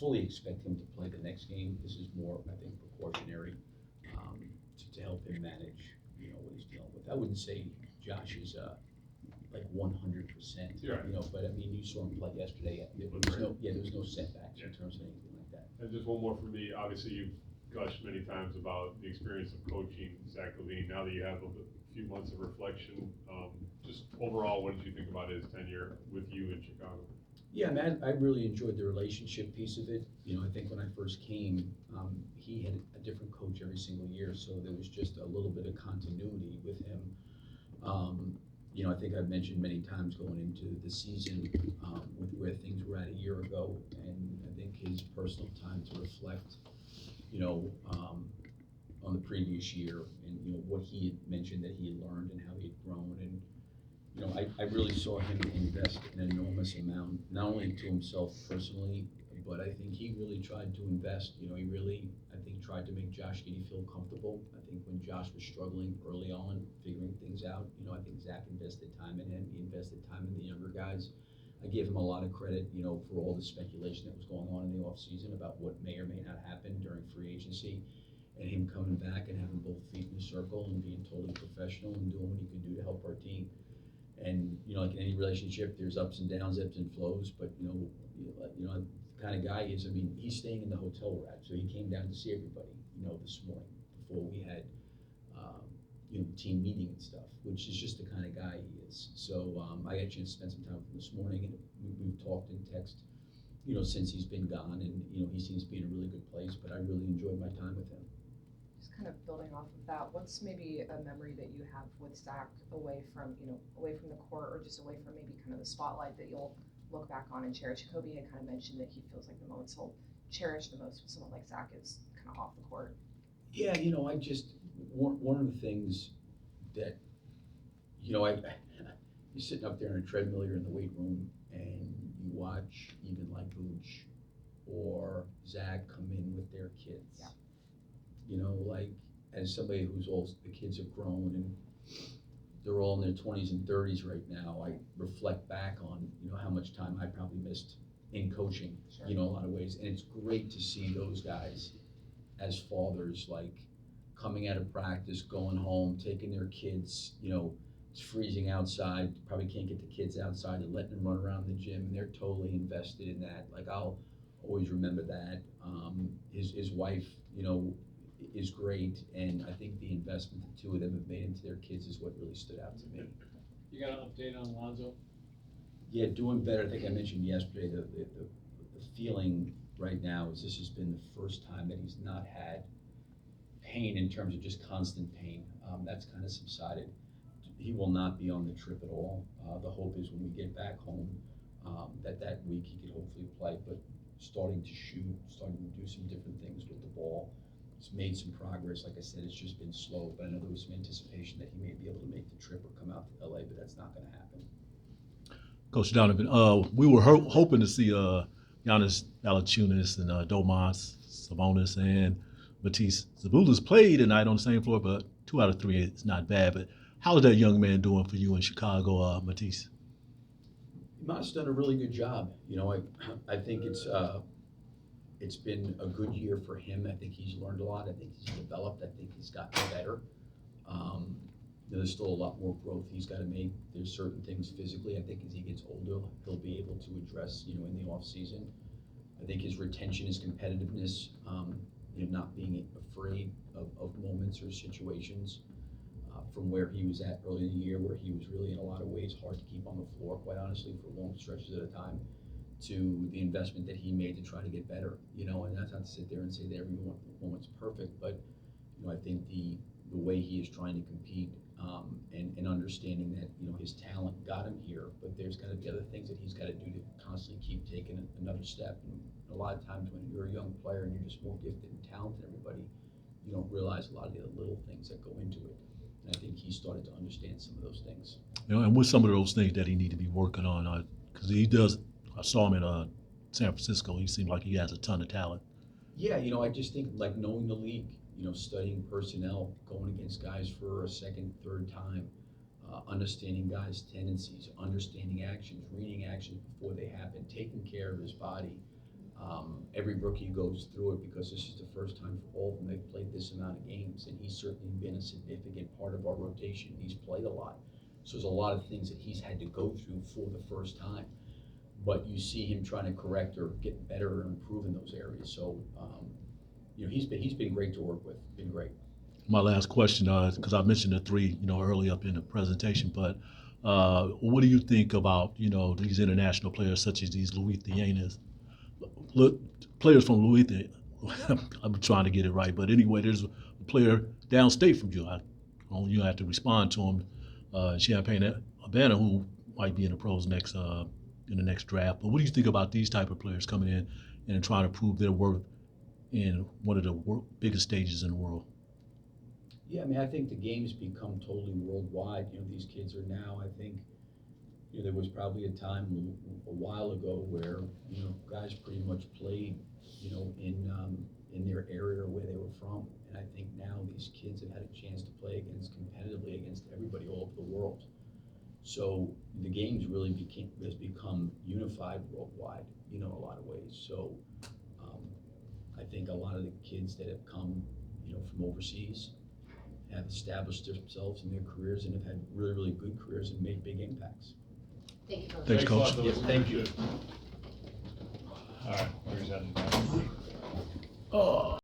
fully expect him to play the next game. This is more, I think, precautionary to help him manage, what he's dealing with. I wouldn't say Josh is like 100%, Yeah. But I mean, you saw him play yesterday. There was no setbacks in terms of anything like that. And just one more for me. Obviously, you've gushed many times about the experience of coaching Zach LaVine. Now that you have a few months of reflection, just overall, what did you think about his tenure with you in Chicago? Yeah, man, I really enjoyed the relationship piece of it. I think when I first came, he had a different coach every single year, so there was just a little bit of continuity with him. I think I've mentioned many times going into the season with where things were at a year ago, and I think his personal time to reflect, on the previous year and, what he had mentioned that he had learned and how he had grown. And, I really saw him invest an enormous amount, not only to himself personally, but I think he really tried to invest. He really, I think, tried to make Josh Giddey feel comfortable. I think when Josh was struggling early on, figuring things out, I think Zach invested time in him. He invested time in the younger guys. I give him a lot of credit, for all the speculation that was going on in the offseason about what may or may not happen during free agency, and him coming back and having both feet in the circle and being totally professional and doing what he could do to help our team. And, like in any relationship, there's ups and downs, ebbs and flows, but, the kind of guy is, I mean, he's staying in the hotel we're at, so he came down to see everybody, this morning before we had, team meeting and stuff, which is just the kind of guy he is. So I got a chance to spend some time with him this morning, and we've talked in text, since he's been gone, and, he seems to be in a really good place, but I really enjoyed my time with him. Just kind of building off of that, what's maybe a memory that you have with Zach away from the court, or just away from maybe kind of the spotlight that you'll look back on and cherish? Kobe had kind of mentioned that he feels like the moments he'll cherish the most with someone like Zach is kind of off the court. Yeah, I just, one of the things that, you're sitting up there in a treadmill, you're in the weight room, and you watch even like Vooch or Zach come in with their kids. Yeah. Like, as somebody who's the kids have grown and they're all in their 20s and 30s right now, I reflect back on, how much time I probably missed in coaching, Sure. A lot of ways. And it's great to see those guys as fathers, like coming out of practice, going home, taking their kids, it's freezing outside, probably can't get the kids outside, and letting them run around the gym, and they're totally invested in that. Like, I'll always remember that. His wife, is great, and I think the investment the two of them have made into their kids is what really stood out to me. You got an update on Lonzo? Yeah, doing better. I think I mentioned yesterday the feeling right now is this has been the first time that he's not had pain in terms of just constant pain. That's kind of subsided. He will not be on the trip at all. The hope is when we get back home that week he could hopefully play, but starting to shoot, starting to do some different things with the ball. He's made some progress. Like I said, it's just been slow, but I know there was some anticipation that he may be able to make the trip or come out to LA, but that's not going to happen. Coach Donovan, we were hoping to see Giannis Valanciunas and Domas Sabonis and Matisse Zabulis play tonight on the same floor, but 2 out of 3 is not bad. But how's that young man doing for you in Chicago, Matisse? Iman's done a really good job. I think it's been a good year for him. I think he's learned a lot. I think he's developed. I think he's gotten better. There's still a lot more growth he's got to make. There's certain things physically, I think as he gets older, he'll be able to address, in the off season. I think his retention, his competitiveness, not being afraid of moments or situations from where he was at early in the year, where he was really in a lot of ways hard to keep on the floor, quite honestly, for long stretches at a time, to the investment that he made to try to get better, and that's not to sit there and say that every moment's perfect, but, I think the way he is trying to compete and understanding that, his talent got him here, but there's got to be other things that he's got to do to constantly keep taking another step. And a lot of times when you're a young player and you're just more gifted and talented than everybody, you don't realize a lot of the other little things that go into it. And I think he started to understand some of those things. And with some of those things that he need to be working on, because he does. I saw him in San Francisco. He seemed like he has a ton of talent. Yeah, I just think like knowing the league, studying personnel, going against guys for a second, third time, understanding guys' tendencies, understanding actions, reading actions before they happen, taking care of his body. every rookie goes through it because this is the first time for all of them they've played this amount of games, and he's certainly been a significant part of our rotation. He's played a lot. So there's a lot of things that he's had to go through for the first time. But you see him trying to correct or get better or improve in those areas. So, he's been great to work with, been great. My last question, because I mentioned the three, early up in the presentation, but what do you think about, these international players such as these Louisianas, players from Louisiana? I'm trying to get it right, but anyway, there's a player downstate from you. You have to respond to him, Champaign-Urbana, who might be in the pros in the next draft. But what do you think about these type of players coming in and trying to prove their worth in one of the biggest stages in the world? Yeah, I mean, I think the game's become totally worldwide. These kids are now, I think, there was probably a time a while ago where, guys pretty much played, in their area where they were from. And I think now these kids have had a chance to play competitively against everybody all over the world. So the game's really has become unified worldwide, in a lot of ways. So I think a lot of the kids that have come, from overseas have established themselves in their careers and have had really, really good careers and made big impacts. Thank you, Coach. Thanks, a lot, Coach. Billy. Yes, thank you. All right, where's that? Oh.